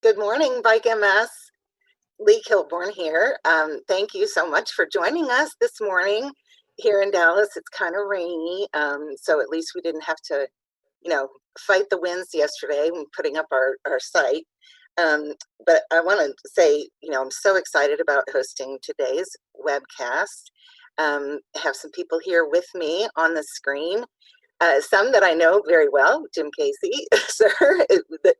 Good morning, Bike MS. Lee Kilborn here. Thank you so much for joining us this morning here in Dallas. It's kind of rainy, so at least we didn't have to, fight the winds yesterday when putting up our site. But I want to say, I'm so excited about hosting today's webcast. Have some people here with me on the screen. Some that I know very well, Jim Casey, sir.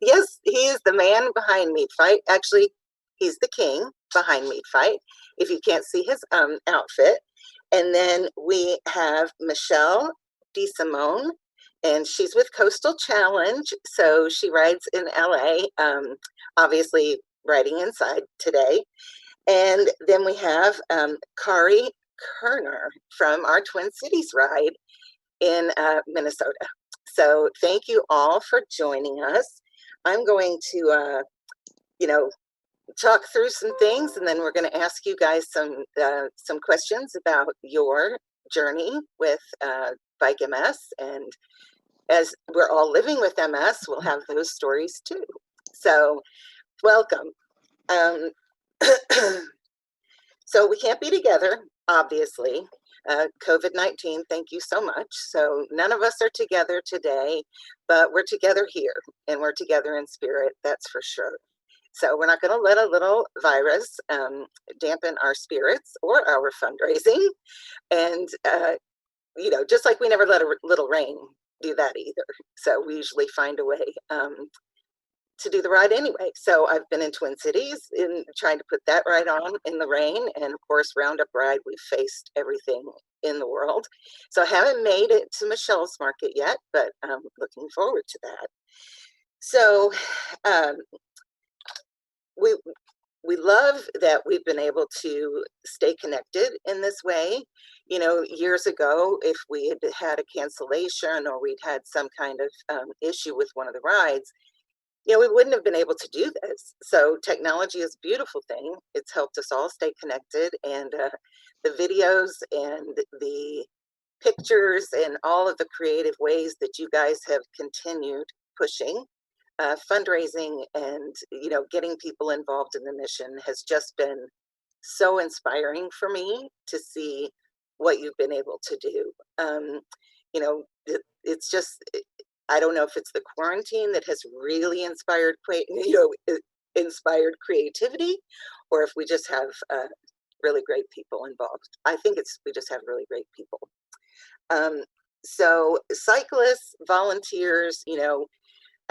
Yes, he is the man behind Meat Fight. Actually, he's the king behind Meat Fight, if you can't see his outfit. And then we have Michelle Desimone, and she's with Coastal Challenge. So she rides in LA, obviously riding inside today. And then we have Kari Kerner from our Twin Cities ride in Minnesota. So thank you all for joining us. I'm going to, talk through some things, and then we're going to ask you guys some questions about your journey with Bike MS. And as we're all living with MS, we'll have those stories too. So welcome. So we can't be together, obviously. COVID-19, thank you so much. So none of us are together today, but we're together here, and we're together in spirit, that's for sure. So we're not going to let a little virus dampen our spirits or our fundraising. And, just like we never let a little rain do that either. So we usually find a way to do the ride anyway. So I've been in Twin Cities in trying to put that ride on in the rain. And of course, Roundup Ride, we've faced everything in the world. So I haven't made it to Michelle's Market yet, but I'm looking forward to that. So we love that we've been able to stay connected in this way. Years ago, if we had had a cancellation or we'd had some kind of issue with one of the rides, we wouldn't have been able to do this. So technology is a beautiful thing. It's helped us all stay connected, and the videos and the pictures and all of the creative ways that you guys have continued pushing fundraising and getting people involved in the mission has just been so inspiring for me to see what you've been able to do. It's just, I don't know if it's the quarantine that has really inspired inspired creativity, or if we just have really great people involved. I think we just have really great people. So cyclists, volunteers,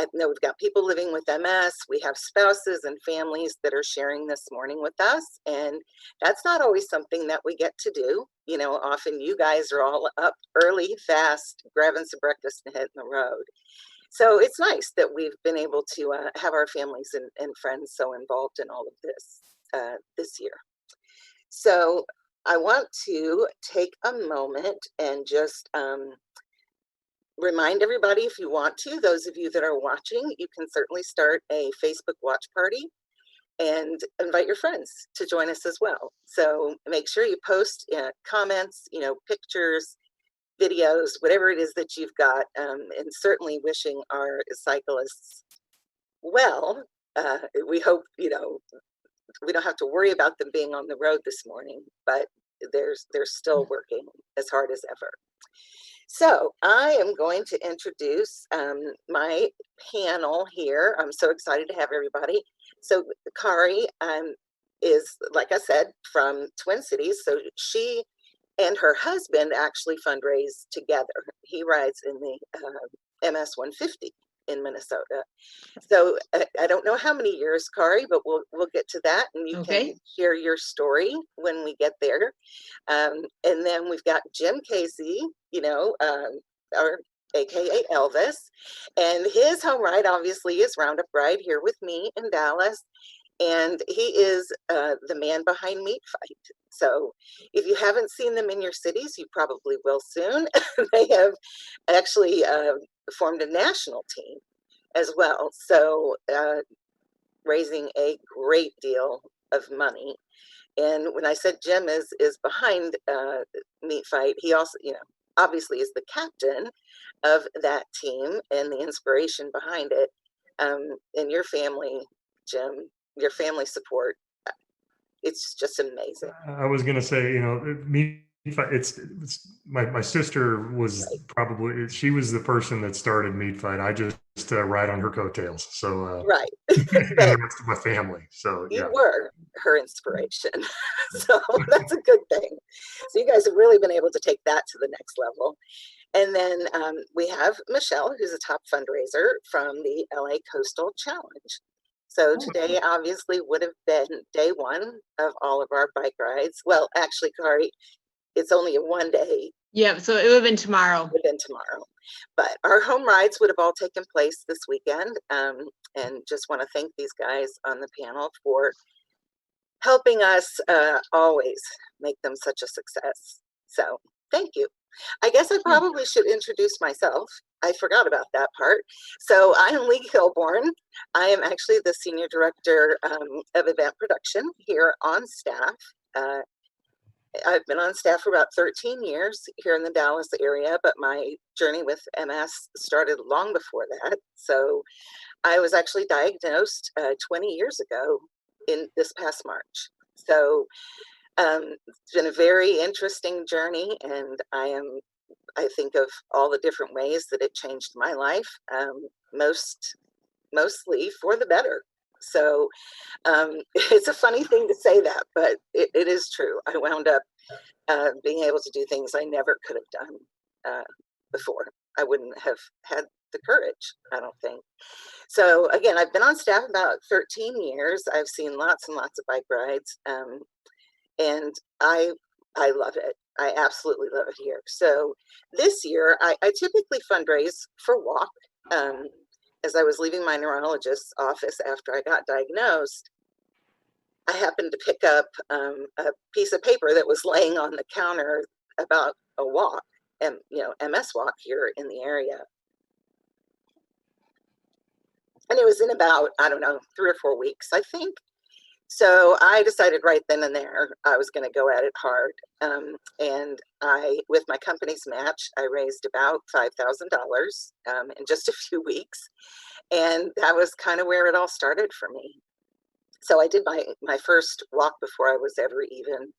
I know we've got people living with MS. We have spouses and families that are sharing this morning with us. And that's not always something that we get to do. Often you guys are all up early, fast, grabbing some breakfast and hitting the road. So it's nice that we've been able to have our families and friends so involved in all of this year. So I want to take a moment and just remind everybody, if you want to, those of you that are watching, you can certainly start a Facebook watch party and invite your friends to join us as well. So make sure you post comments, pictures, videos, whatever it is that you've got, and certainly wishing our cyclists well. We hope, we don't have to worry about them being on the road this morning, but they're still working as hard as ever. So I am going to introduce my panel here. I'm so excited to have everybody. So Kari is, like I said, from Twin Cities. So she and her husband actually fundraise together. He rides in the MS 150 in Minnesota. So I don't know how many years, Kari, but we'll get to that, and you can share your story when we get there. And then we've got Jim Casey, our AKA Elvis, and his home ride obviously is Roundup Ride here with me in Dallas. And he is the man behind Meat Fight. So if you haven't seen them in your cities, you probably will soon. They have actually formed a national team as well. So raising a great deal of money. And when I said Jim is behind Meat Fight, he also, obviously is the captain of that team and the inspiration behind it. And your family Jim, your family support, it's just amazing. I was going to say, it's my sister was Right, probably, she was the person that started Meat Fight. I just ride on her coattails. So, right. and But the rest of my family. So you yeah. were her inspiration. So that's a good thing. So you guys have really been able to take that to the next level. And then we have Michelle, who's a top fundraiser from the LA Coastal Challenge. So today obviously would have been day one of all of our bike rides. Well, actually, Kari, it's only a 1 day. Yeah, so it would have been tomorrow. Within tomorrow. But our home rides would have all taken place this weekend. And just want to thank these guys on the panel for helping us always make them such a success. So thank you. I guess I probably should introduce myself. I forgot about that part. So I'm Lee Kilborn. I am actually the Senior Director of Event Production here on staff. I've been on staff for about 13 years here in the Dallas area, but my journey with MS started long before that. So I was actually diagnosed 20 years ago in this past March. So it's been a very interesting journey, and I think of all the different ways that it changed my life, mostly for the better. So it's a funny thing to say that, but it is true. I wound up being able to do things I never could have done before. I wouldn't have had the courage, I don't think. So again, I've been on staff about 13 years. I've seen lots and lots of bike rides, and I love it. I absolutely love it here. So this year, I typically fundraise for WALK. As I was leaving my neurologist's office after I got diagnosed, I happened to pick up a piece of paper that was laying on the counter about a walk, and MS walk here in the area. And it was in about, I don't know, 3 or 4 weeks, I think. So I decided right then and there I was going to go at it hard. And with my company's match, I raised about $5,000 in just a few weeks. And that was kind of where it all started for me. So I did my first walk before I was ever even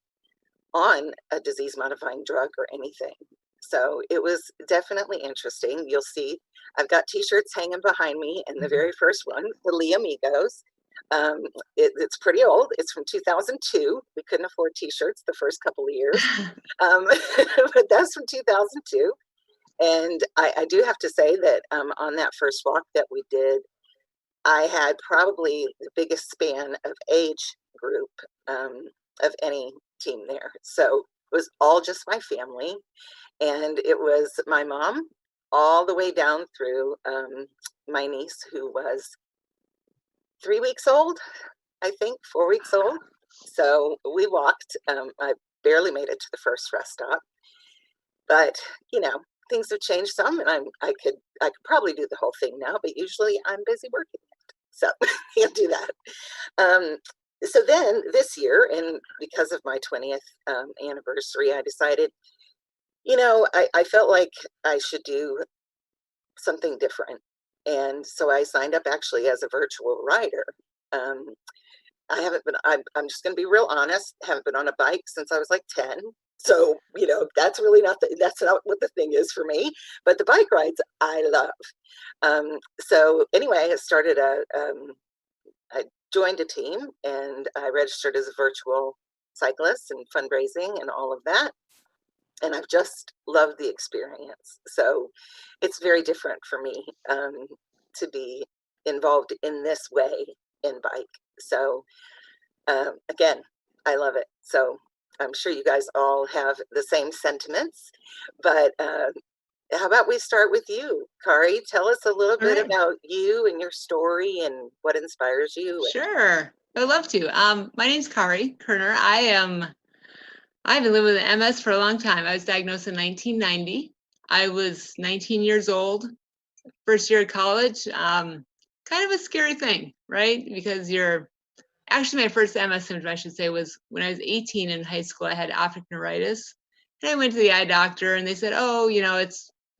on a disease modifying drug or anything. So it was definitely interesting. You'll see I've got t-shirts hanging behind me, and the very first one, the Lee Amigos. It's pretty old. It's from 2002. We couldn't afford t-shirts the first couple of years, but that's from 2002. And I do have to say that on that first walk that we did, I had probably the biggest span of age group of any team there. So it was all just my family, and it was my mom all the way down through my niece, who was 3 weeks old, I think, 4 weeks old. So we walked. I barely made it to the first rest stop, but things have changed some, and I could probably do the whole thing now, but usually I'm busy working. So can't do that. So then this year, and because of my 20th anniversary, I decided, I felt like I should do something different. And so I signed up actually as a virtual rider. I haven't been, I'm just going to be real honest, haven't been on a bike since I was like 10. So, that's really that's not what the thing is for me, but the bike rides I love. So anyway, I started I joined a team, and I registered as a virtual cyclist and fundraising and all of that. And I've just loved the experience. So it's very different for me to be involved in this way in bike. So again, I love it. So I'm sure you guys all have the same sentiments, but how about we start with you, Kari? Tell us a little bit about you and your story and what inspires you. Sure, I would love to. My name's Kari Kerner. I've been living with MS for a long time. I was diagnosed in 1990. I was 19 years old, first year of college. Kind of a scary thing, right? Because actually, my first MS symptom, I should say, was when I was 18 in high school. I had optic neuritis. And I went to the eye doctor, and they said, oh,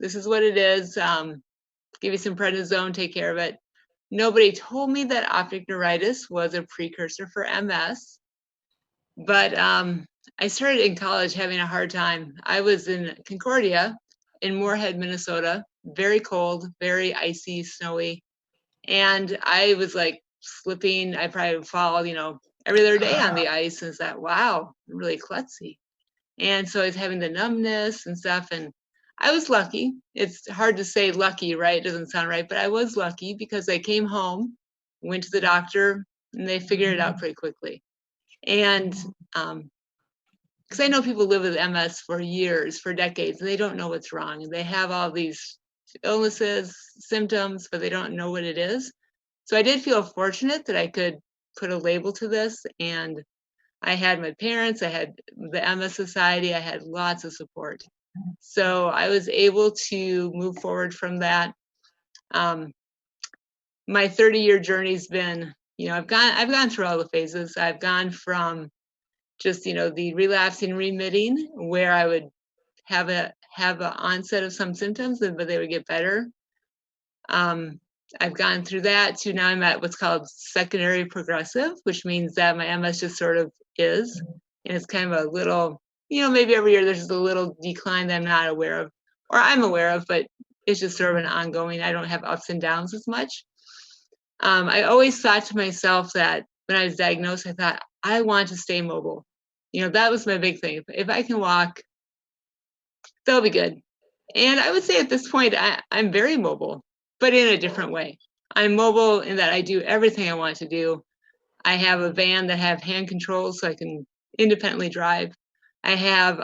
this is what it is. Give you some prednisone, take care of it. nobody told me that optic neuritis was a precursor for MS. But I started in college having a hard time. I was in Concordia in Moorhead, Minnesota, very cold, very icy, snowy. And I was like slipping. I probably would fall, every other day on the ice. And it's that, wow, I'm really klutzy. And so I was having the numbness and stuff. And I was lucky. It's hard to say lucky, right? It doesn't sound right, but I was lucky because I came home, went to the doctor, and they figured it out pretty quickly. And because I know people live with MS for years, for decades, and they don't know what's wrong. And they have all these illnesses, symptoms, but they don't know what it is. So I did feel fortunate that I could put a label to this. And I had my parents, I had the MS Society, I had lots of support. So I was able to move forward from that. My 30-year journey's been, I've gone through all the phases. I've gone from just, the relapsing, remitting, where I would have an onset of some symptoms, but they would get better. I've gone through that to now I'm at what's called secondary progressive, which means that my MS just sort of is. And it's kind of a little, maybe every year there's just a little decline that I'm not aware of, or I'm aware of, but it's just sort of an ongoing, I don't have ups and downs as much. I always thought to myself that when I was diagnosed, I thought, I want to stay mobile. That was my big thing. If I can walk, that'll be good. And I would say at this point, I'm very mobile, but in a different way. I'm mobile in that I do everything I want to do. I have a van that have hand controls so I can independently drive. I have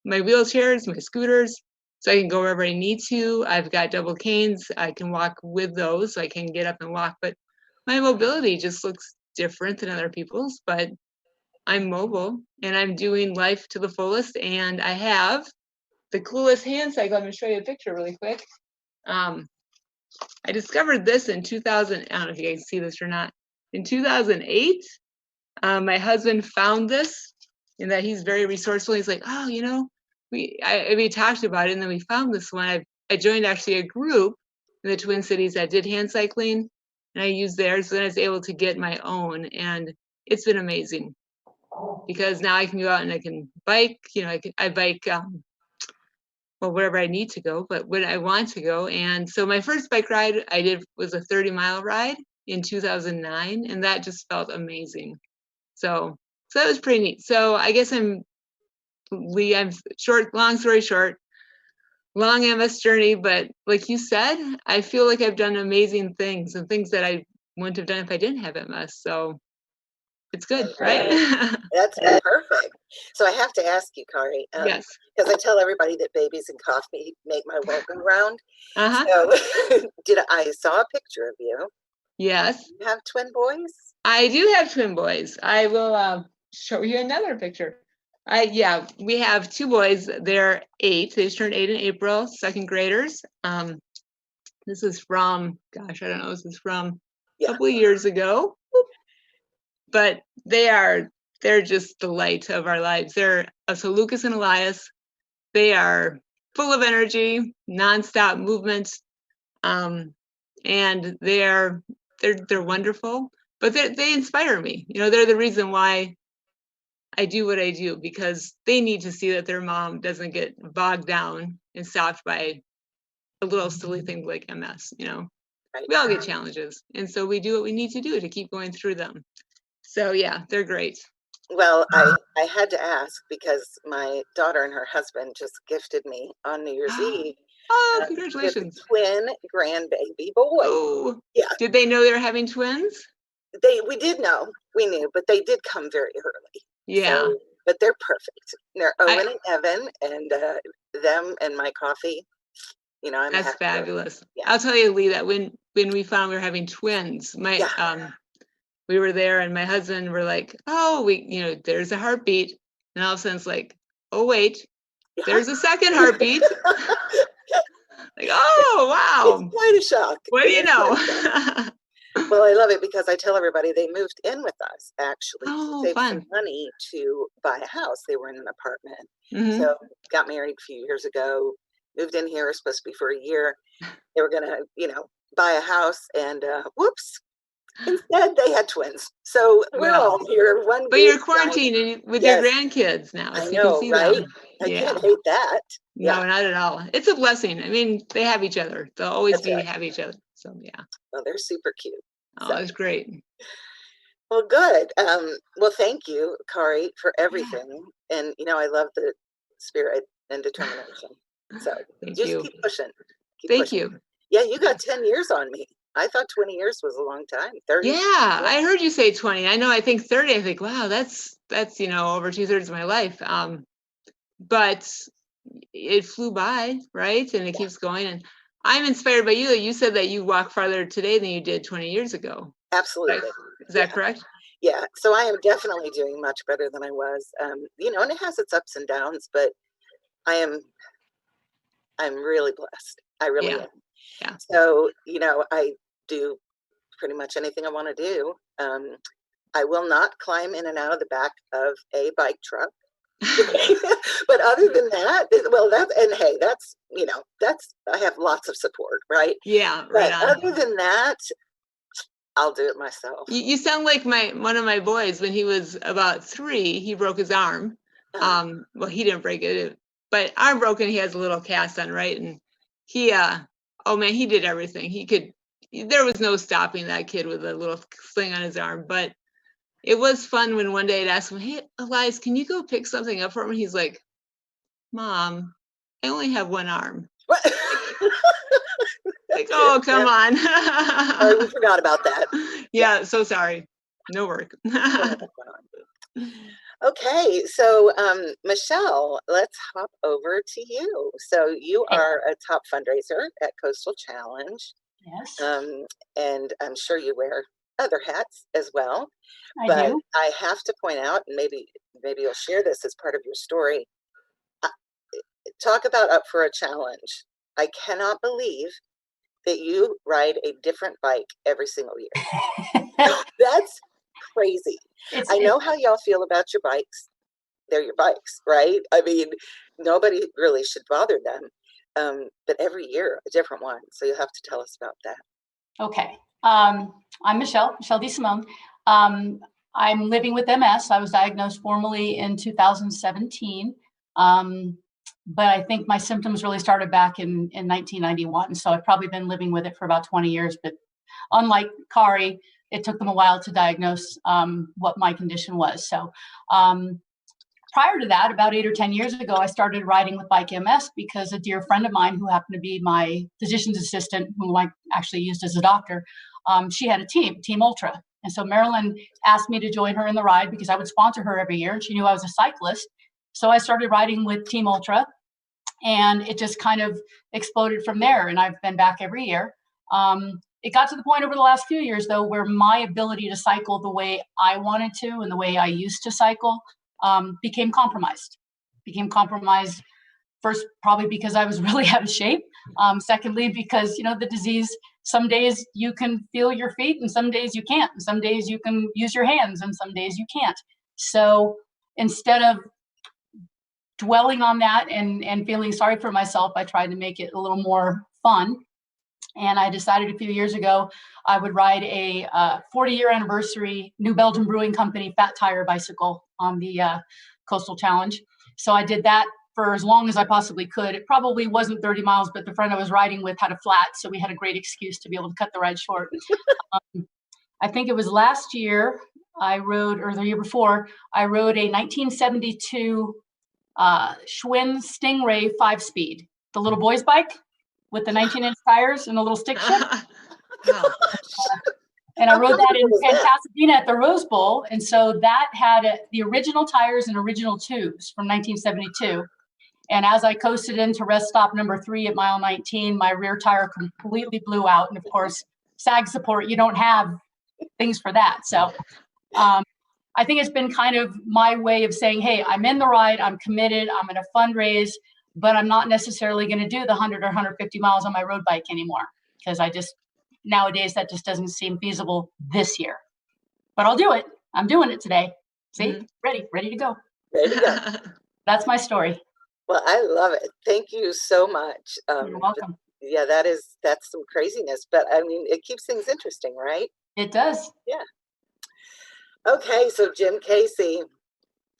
my wheelchairs, my scooters, so I can go wherever I need to. I've got double canes. I can walk with those so I can get up and walk. But my mobility just looks different than other people's, but I'm mobile and I'm doing life to the fullest. And I have the coolest hand cycle. I'm going to show you a picture really quick. I discovered this in 2000. I don't know if you guys see this or not. In 2008, my husband found this, and that he's very resourceful. He's like, oh, we talked about it, and then we found this one. I joined actually a group in the Twin Cities that did hand cycling, and I used theirs. So then I was able to get my own, and it's been amazing because now I can go out and I can bike. I bike. Well, wherever I need to go, but when I want to go. And so my first bike ride I did was a 30-mile ride in 2009, and that just felt amazing. So that was pretty neat. So I guess I'm long story short, long MS journey, but like you said, I feel like I've done amazing things and things that I wouldn't have done if I didn't have MS. So it's good, right? That's perfect. So I have to ask you, Kari, Yes. because I tell everybody that babies and coffee make my world go round. Uh-huh. So I saw a picture of you. Yes. You have twin boys? I do have twin boys. I will show you another picture. We have two boys. They're 8. They just turned 8 in April, second graders. This is from, gosh, I don't know, this is from a couple of years ago. But they're just the light of our lives. So Lucas and Elias, they are full of energy, nonstop movement, and they're wonderful. But they inspire me. They're the reason why I do what I do, because they need to see that their mom doesn't get bogged down and stopped by a little silly thing like MS. Right. We all get challenges, and so we do what we need to do to keep going through them. So yeah, they're great. Well, I had to ask because my daughter and her husband just gifted me on New Year's Eve. Oh, congratulations. With a twin grandbaby boy. Oh, yeah. Did they know they're having twins? We did know, we knew, but they did come very early. Yeah. So, but they're perfect. They're Owen and Evan, and them and my coffee. I'm That's fabulous. Yeah. I'll tell you, Lee, that when we found we were having twins, we were there and my husband were like, oh, there's a heartbeat. And all of a sudden it's like, oh, wait, there's a second heartbeat. Like, oh, wow. It's quite a shock. What do you know? Well, I love it because I tell everybody they moved in with us, actually, Oh, to save fun. some money to buy a house. They were in an apartment. Mm-hmm. So got married a few years ago, moved in here, was supposed to be for a year. They were going to, buy a house, and whoops, instead they had twins. So we're all here. One But big you're giant. quarantining with Yes, your grandkids now, I so you can know, see right? them. I Yeah. can't hate that. No, Yeah. not at all. It's a blessing. I mean, they have each other. They'll always That's right. have each other. So yeah. Well, they're super cute. Oh, So. that's great. Well, good. Well, thank you, Kari, for everything. And, I love the spirit and determination. So Thank just you. keep pushing. Keep Thank pushing. you. Yeah, you got 10 years on me. I thought 20 years was a long time. 30. Yeah, I heard you say 20. I know, I think 30. I think, wow, that's over 2/3 of my life. But it flew by, right? And it keeps going. And I'm inspired by you. You said that you walk farther today than you did 20 years ago. Absolutely. Is that correct? Yeah. So I am definitely doing much better than I was. And it has its ups and downs, but I'm really blessed. I really am. Yeah. So, I do pretty much anything I want to do. I will not climb in and out of the back of a bike truck. But other than that, well, that's I have lots of support, right? Yeah, right But on. other than that, I'll do it myself. You sound like one of my boys. When he was about 3, he broke his arm. Well, he didn't break it, but arm broken. He has a little cast on, right? And he, oh man, he did everything he could. There was no stopping that kid with a little sling on his arm. But it was fun when one day I'd ask him, "Hey, Elias, can you go pick something up for me?" He's like, "Mom, I only have one arm." Like, oh, come on. Sorry, we forgot about that. Yeah, so sorry. No work. Okay, so Michelle, let's hop over to you. So you are a top fundraiser at Coastal Challenge. Yes. And I'm sure you wear other hats as well. I do. I have to point out, and maybe you'll share this as part of your story. Talk about up for a challenge. I cannot believe that you ride a different bike every single year. That's crazy. I know how y'all feel about your bikes. They're your bikes, right? I mean, nobody really should bother them. But every year, a different one. So you'll have to tell us about that. Okay. I'm Michelle Desimone. I'm living with MS. I was diagnosed formally in 2017. But I think my symptoms really started back in 1991. So I've probably been living with it for about 20 years. But unlike Kari, it took them a while to diagnose what my condition was. So prior to that, about 8 or 10 years ago, I started riding with Bike MS because a dear friend of mine who happened to be my physician's assistant, who I actually used as a doctor, she had a Team Ultra. And so Marilyn asked me to join her in the ride because I would sponsor her every year, and she knew I was a cyclist. So I started riding with Team Ultra, and it just kind of exploded from there. And I've been back every year. It got to the point over the last few years, though, where my ability to cycle the way I wanted to and the way I used to cycle became compromised. First, probably because I was really out of shape. Secondly, because the disease, some days you can feel your feet and some days you can't. And some days you can use your hands and some days you can't. So instead of dwelling on that and feeling sorry for myself, I tried to make it a little more fun. And I decided a few years ago I would ride a 40-year anniversary New Belgium Brewing Company fat tire bicycle on the Coastal Challenge. So I did that for as long as I possibly could. It probably wasn't 30 miles, but the friend I was riding with had a flat, so we had a great excuse to be able to cut the ride short. I think it was last year or the year before, I rode a 1972 Schwinn Stingray 5-speed, the little boy's bike with the 19-inch tires and the little stick shift. And I rode that in Pasadena at the Rose Bowl. And so that had the original tires and original tubes from 1972. And as I coasted into rest stop number 3 at mile 19, my rear tire completely blew out. And of course, SAG support, you don't have things for that. So I think it's been kind of my way of saying, hey, I'm in the ride, I'm committed, I'm going to fundraise, but I'm not necessarily going to do the 100 or 150 miles on my road bike anymore, because nowadays that just doesn't seem feasible this year. But I'll do it. I'm doing it today. See, ready to go. Ready to go. That's my story. Well, I love it. Thank you so much. You're welcome. Yeah, that's some craziness, but I mean, it keeps things interesting, right? It does. Yeah. Okay, so Jim Casey,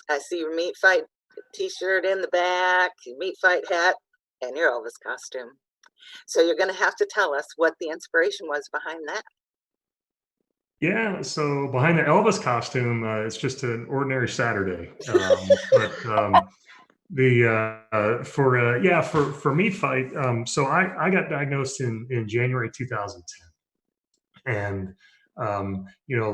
I see your meat fight t-shirt in the back, your meat fight hat, and your Elvis costume. So you're going to have to tell us what the inspiration was behind that. Yeah, so behind the Elvis costume, it's just an ordinary Saturday. But for Meat Fight, so I got diagnosed in January 2010, and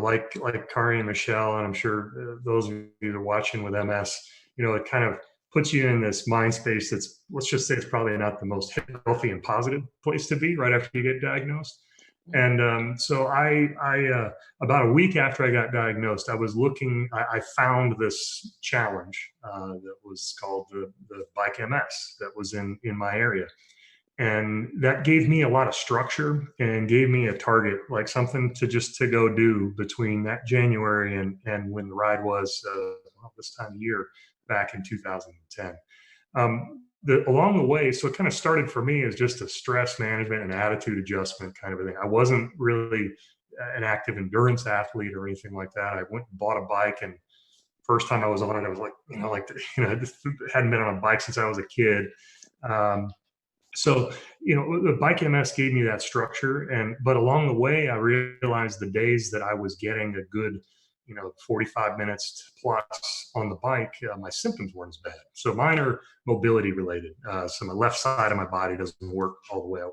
like Kari and Michelle, and I'm sure those of you that are watching with MS, it kind of puts you in this mind space that's, let's just say, it's probably not the most healthy and positive place to be right after you get diagnosed. And so I about a week after I got diagnosed, I was looking. I found this challenge that was called the Bike MS that was in my area, and that gave me a lot of structure and gave me a target, like something to go do between that January and when the ride was this time of year back in 2010. Along the way, so it kind of started for me as just a stress management and attitude adjustment kind of a thing. I wasn't really an active endurance athlete or anything like that. I went and bought a bike, and first time I was on it, I was like, I just hadn't been on a bike since I was a kid. So, the Bike MS gave me that structure, but along the way, I realized the days that I was getting a good 45 minutes plus on the bike, my symptoms weren't as bad. So mine are mobility related. So my left side of my body doesn't work all the way I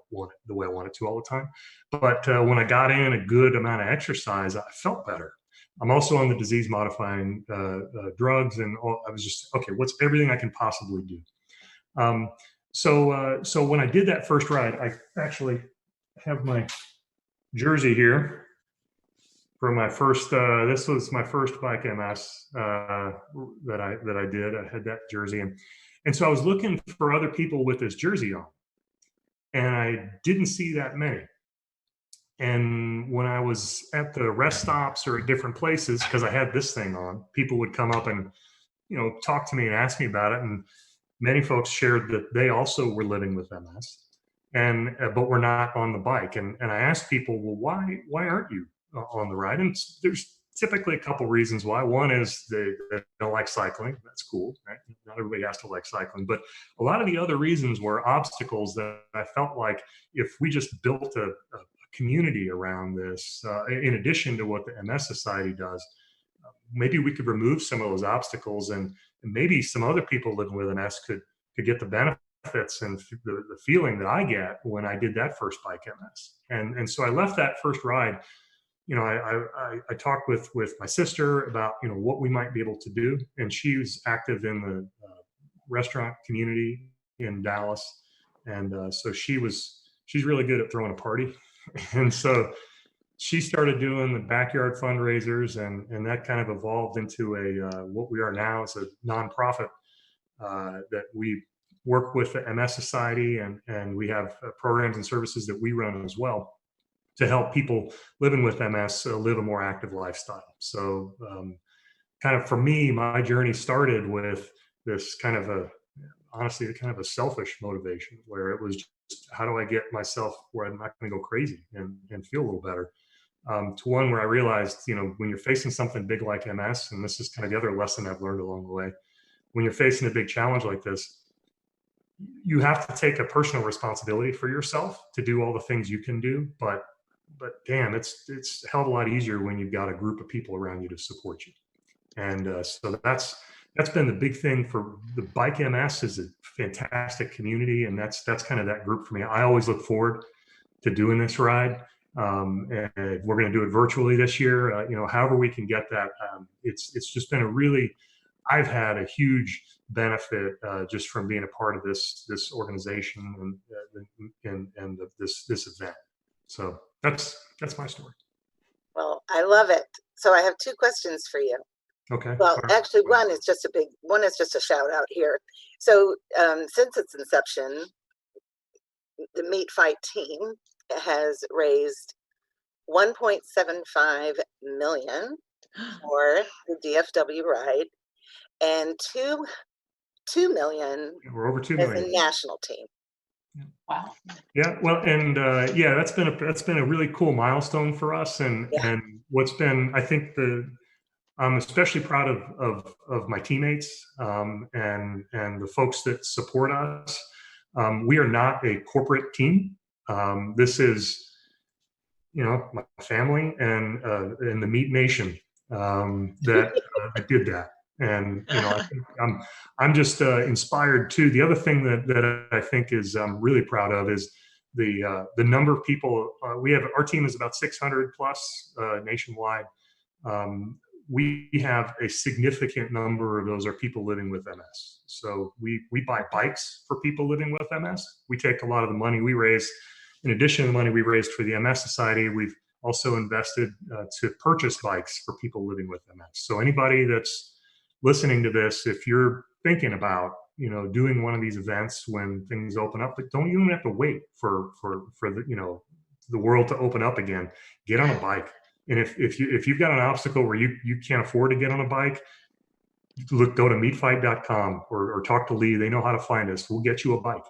want it to all the time. But when I got in a good amount of exercise, I felt better. I'm also on the disease modifying drugs, and I was just, okay, what's everything I can possibly do? So when I did that first ride, I actually have my jersey here for my first. This was my first Bike MS that I did. I had that jersey, and so I was looking for other people with this jersey on, and I didn't see that many. And when I was at the rest stops or at different places, because I had this thing on, people would come up and talk to me and ask me about it, and many folks shared that they also were living with MS, and but were not on the bike. And I asked people, well, why aren't you on the ride? And there's typically a couple reasons why. One is they don't like cycling. That's cool, right? Not everybody has to like cycling, but a lot of the other reasons were obstacles that I felt like if we just built a community around this, in addition to what the MS Society does, maybe we could remove some of those obstacles, and maybe some other people living with MS could get the benefits and the feeling that I get when I did that first Bike MS. And so I left that first ride. I talked with my sister about what we might be able to do, and she was active in the restaurant community in Dallas, and so she's really good at throwing a party, and so she started doing the backyard fundraisers, and that kind of evolved into what we are now as a nonprofit that we work with the MS Society, and we have programs and services that we run as well to help people living with MS live a more active lifestyle. So kind of for me, my journey started with this honestly kind of a selfish motivation, where it was just, how do I get myself where I'm not going to go crazy and feel a little better? To one where I realized, when you're facing something big like MS, and this is kind of the other lesson I've learned along the way, when you're facing a big challenge like this, you have to take a personal responsibility for yourself to do all the things you can do. But damn, it's a hell of a lot easier when you've got a group of people around you to support you. And so that's been the big thing for the Bike MS, is a fantastic community, and that's kind of that group for me. I always look forward to doing this ride. And we're going to do it virtually this year. However we can get that. It's just been I've had a huge benefit just from being a part of this organization and this event. So that's my story. Well, I love it. So I have two questions for you. Okay. Well, actually, one is just a shout out here. So since its inception, the Meat Fight team has raised 1.75 million for the DFW ride, and 2 million We're over 2 as million. a national team. Wow. Yeah, well, and yeah, that's been a really cool milestone for us, and Yeah. what's been, I think, I'm especially proud of my teammates, and the folks that support us. We are not a corporate team. This is, my family and the Meat Nation, that did that. And I think I'm just inspired too. The other thing that I think is really proud of is the number of people we have. Our team is about 600 plus nationwide. We have a significant number of those are people living with MS. So we buy bikes for people living with MS. We take a lot of the money we raise. In addition to the money we raised for the MS Society, we've also invested to purchase bikes for people living with MS. So anybody that's listening to this, if you're thinking about, doing one of these events when things open up, but don't even have to wait for the, the world to open up again. Get on a bike. And if you've got an obstacle where you can't afford to get on a bike, go to meatfight.com or talk to Lee. They know how to find us. We'll get you a bike.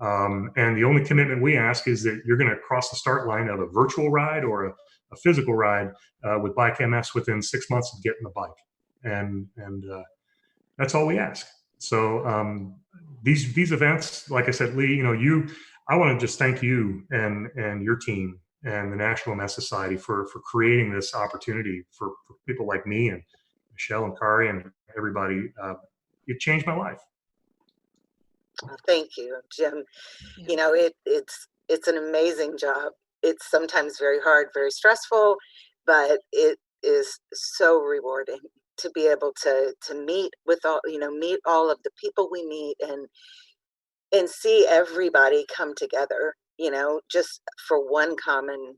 And the only commitment we ask is that you're going to cross the start line of a virtual ride or a physical ride with Bike MS within 6 months of getting the bike. And that's all we ask. So these events, like I said, Lee, I want to just thank you and your team and the National MS Society for creating this opportunity for people like me and Michelle and Kari and everybody. It changed my life. Well, thank you, Jim. It's an amazing job. It's sometimes very hard, very stressful, but it is so rewarding to be able to meet with meet all of the people we meet and see everybody come together, just for one common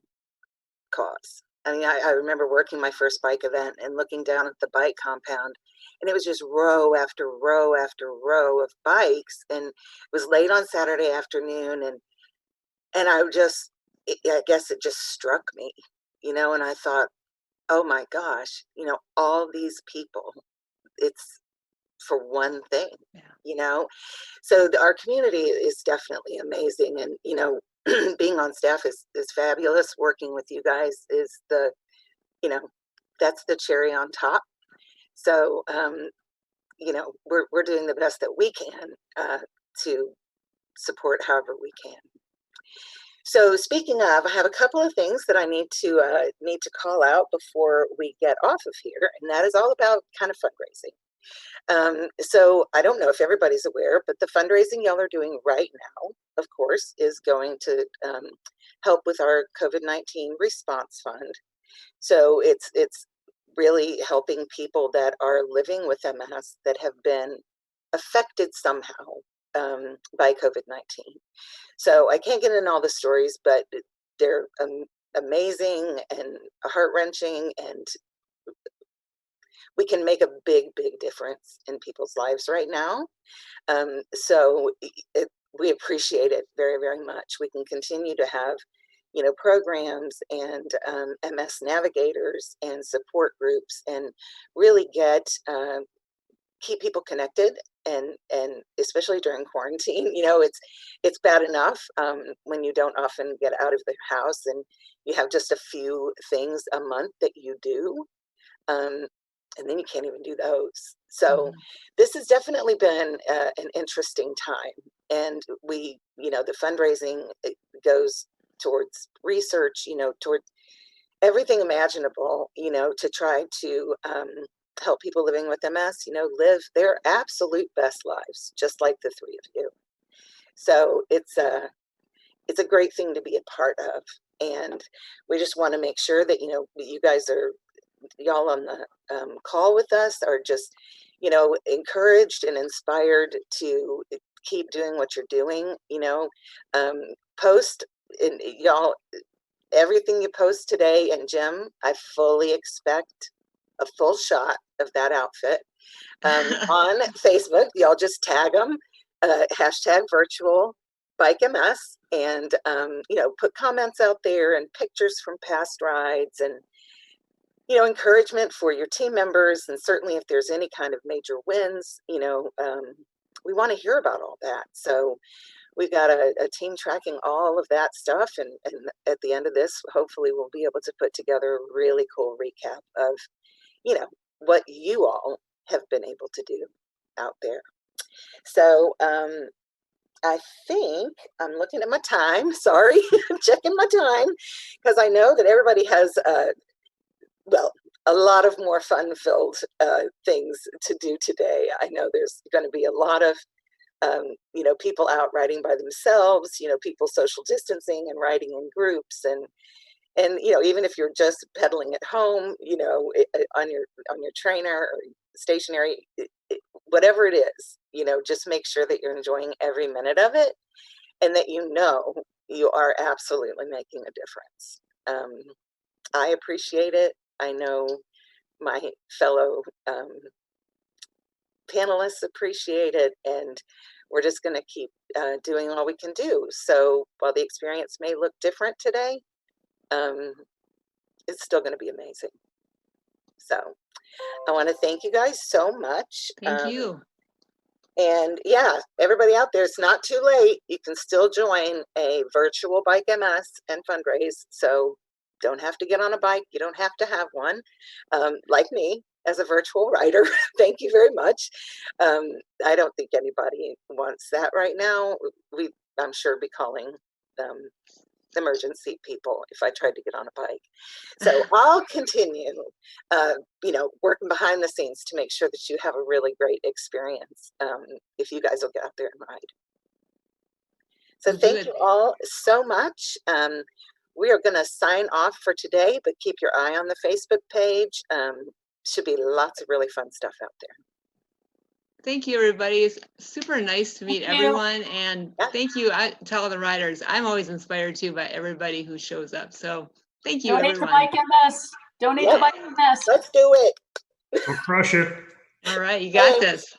cause. I mean, I remember working my first bike event and looking down at the bike compound, and it was just row after row after row of bikes, and it was late on Saturday afternoon, and I guess it just struck me, and I thought, oh my gosh, all these people, it's for one thing, So our community is definitely amazing, and being on staff is fabulous. Working with you guys is that's the cherry on top. So we're doing the best that we can to support however we can. So speaking of, I have a couple of things that I need to call out before we get off of here, and that is all about kind of fundraising. So I don't know if everybody's aware, but the fundraising y'all are doing right now, of course, is going to help with our COVID-19 response fund. So it's really helping people that are living with MS that have been affected somehow by COVID-19. So I can't get into all the stories, but they're amazing and heart-wrenching, and we can make a big, big difference in people's lives right now. So we appreciate it very, very much. We can continue to have, programs and MS navigators and support groups, and really keep people connected, and especially during quarantine. It's bad enough when you don't often get out of the house and you have just a few things a month that you do. And then you can't even do those. So this has definitely been an interesting time. And the fundraising goes towards research, toward everything imaginable, to try to help people living with MS, live their absolute best lives, just like the three of you. So it's a great thing to be a part of. And we just want to make sure that, you guys y'all on the call with us are just, encouraged and inspired to keep doing what you're doing, post, and y'all, everything you post today. And Jim, I fully expect a full shot of that outfit on Facebook. Y'all just tag them, hashtag virtual bike MS, and, put comments out there and pictures from past rides, and encouragement for your team members. And certainly if there's any kind of major wins, we want to hear about all that. So we've got a team tracking all of that stuff. And at the end of this, hopefully we'll be able to put together a really cool recap of, you know, what you all have been able to do out there. So I think I'm looking at my time. Sorry, I'm checking my time because I know that everybody has, well, a lot of more fun-filled things to do today. I know there's going to be a lot of, you know, people out riding by themselves, you know, people social distancing and riding in groups, and you know, even if you're just pedaling at home, you know, on your trainer or stationary, whatever it is, you know, just make sure that you're enjoying every minute of it, and that you know you are absolutely making a difference. I appreciate it. I know my fellow panelists appreciate it, and we're just going to keep doing all we can do. So while the experience may look different today, it's still going to be amazing. So I want to thank you guys so much. Thank you. And yeah, everybody out there, it's not too late. You can still join a virtual Bike MS and fundraise. So don't have to get on a bike. You don't have to have one. Like me as a virtual rider, thank you very much. I don't think anybody wants that right now. I'm sure be calling emergency people if I tried to get on a bike. So I'll continue, you know, working behind the scenes to make sure that you have a really great experience if you guys will get out there and ride. So thank you all so much. We are going to sign off for today, but keep your eye on the Facebook page. Should be lots of really fun stuff out there. Thank you, everybody. It's super nice to meet everyone. And thank you to all the riders. I'm always inspired too by everybody who shows up. So thank you, Donate everyone. to Bike MS. Donate to Bike MS. Let's do it. We'll crush it. All right, you got this.